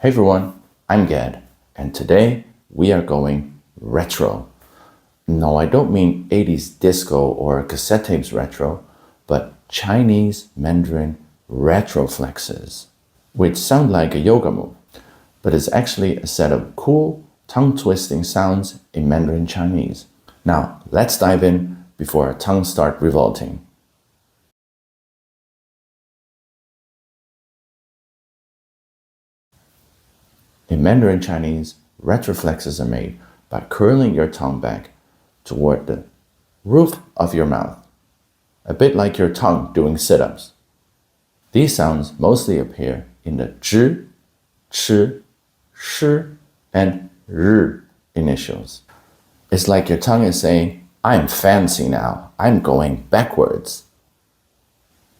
Hey everyone, I'm Gad, and today we are going retro. No, I don't mean 80s disco or cassette tapes retro, but Chinese Mandarin retroflexes, which sound like a yoga move, but it's actually a set of cool, tongue-twisting sounds in Mandarin Chinese. Now, let's dive in before our tongues start revolting. In Mandarin Chinese, retroflexes are made by curling your tongue back toward the roof of your mouth, a bit like your tongue doing sit-ups. These sounds mostly appear in the zhi, chi, shi, and r initials. It's like your tongue is saying, I'm fancy now, I'm going backwards.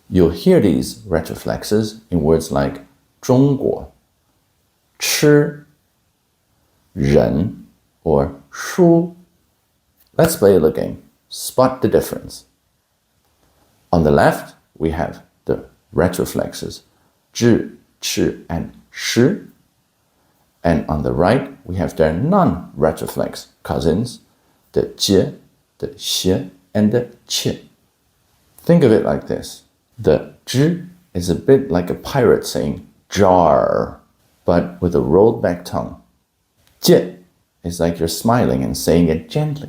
You'll hear these retroflexes in words like 中国, 吃, 人, or 书. Let's play a little game. Spot the difference. On the left, we have the retroflexes 智, 吃, and 诗. And on the right, we have their non-retroflex cousins, the 接, the 些, and the 切. Think of it like this. The 知 is a bit like a pirate saying jar, but with a rolled back tongue. 接 is like you're smiling and saying it gently,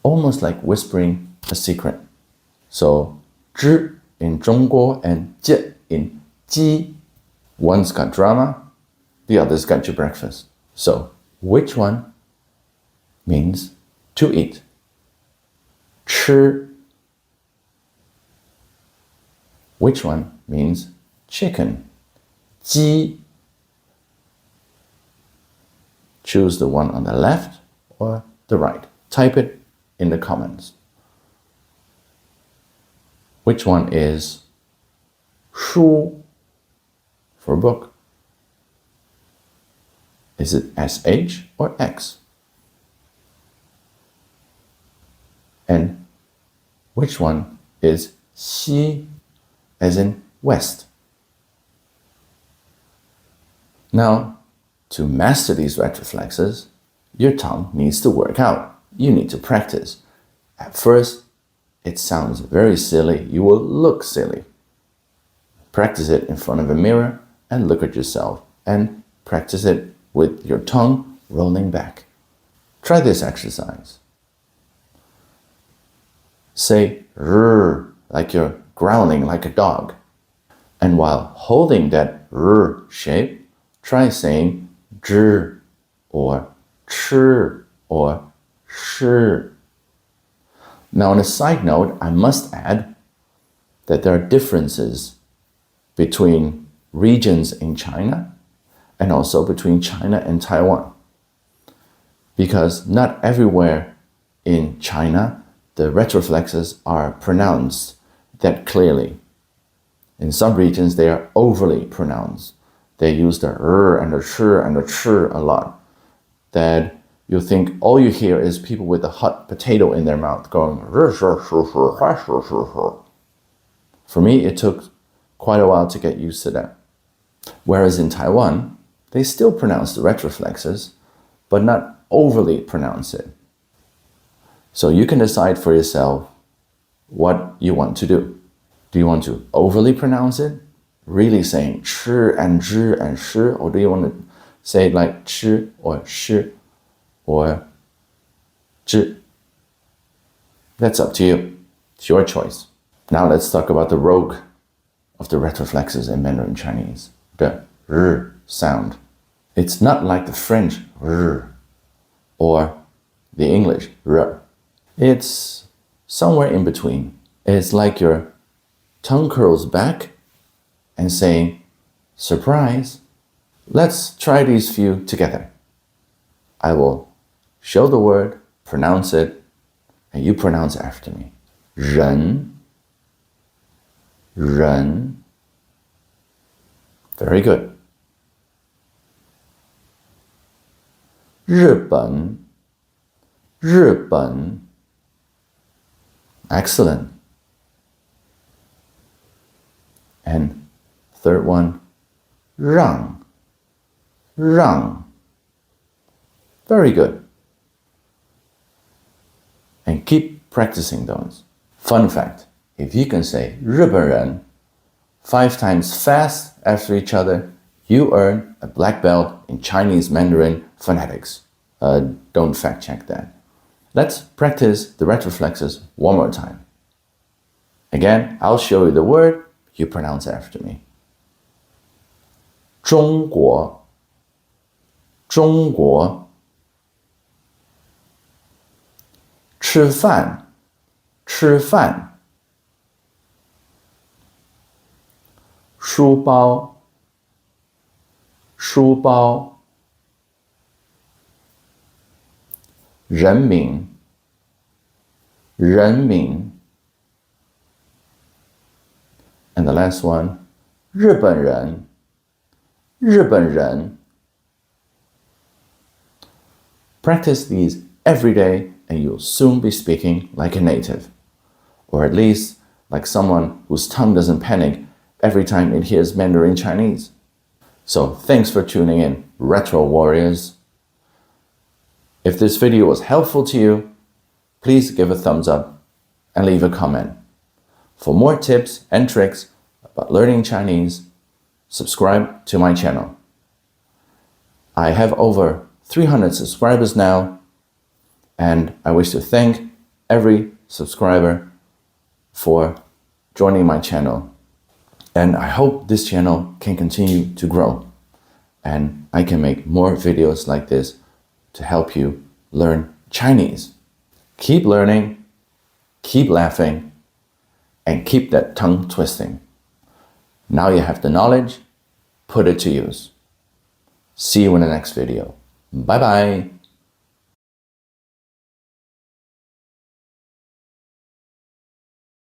almost like whispering a secret. So 知 in 中国 and 接 in 鸡. One's got drama, the other's got your breakfast. So which one means to eat? 吃. Which one means chicken? 鸡. Choose the one on the left or the right. Type it in the comments. Which one is 书 for book? Is it SH or X? And which one is 西 as in west? Now, to master these retroflexes, your tongue needs to work out. You need to practice. At first, it sounds very silly. You will look silly. Practice it in front of a mirror and look at yourself, and practice it with your tongue rolling back. Try this exercise. Say r like you're growling like a dog. And while holding that r shape, try saying 知 or 吃 or 是. Now, on a side note, I must add that there are differences between regions in China and also between China and Taiwan. Because not everywhere in China the retroflexes are pronounced that clearly. In some regions they are overly pronounced. They use the and the and the a lot, that you think all you hear is people with a hot potato in their mouth going. For me, it took quite a while to get used to that. Whereas in Taiwan, they still pronounce the retroflexes, but not overly pronounce it. So you can decide for yourself what you want to do. Do you want to overly pronounce it, really saying 吃 and 知 and 诗, or do you want to say it like 吃 or 诗 or 知? That's up to you. It's your choice. Now let's talk about the rogue of the retroflexes in Mandarin Chinese, the r sound. It's not like the French r or the English r. It's somewhere in between. It's like your tongue curls back and saying, surprise. Let's try these few together. I will show the word, pronounce it, and you pronounce after me. 人, 人. Very good. 日本, 日本. Excellent. And third one, 让,让. Very good. And keep practicing those. Fun fact, if you can say 日本人 5 times fast after each other, you earn a black belt in Chinese Mandarin phonetics. Don't fact check that. Let's practice the retroflexes one more time. Again, I'll show you the word, you pronounce after me. 中国中国吃饭吃饭书包书包人民人民 And the last one, 日本人日本人 Practice these every day and you'll soon be speaking like a native. Or at least like someone whose tongue doesn't panic every time it hears Mandarin Chinese. So thanks for tuning in, Retro Warriors. If this video was helpful to you, please give a thumbs up and leave a comment. For more tips and tricks about learning Chinese, subscribe to my channel. I have over 300 subscribers now, and I wish to thank every subscriber for joining my channel. And I hope this channel can continue to grow and I can make more videos like this to help you learn Chinese. Keep learning, keep laughing, and keep that tongue twisting. Now you have the knowledge, put it to use. See you in the next video. Bye bye.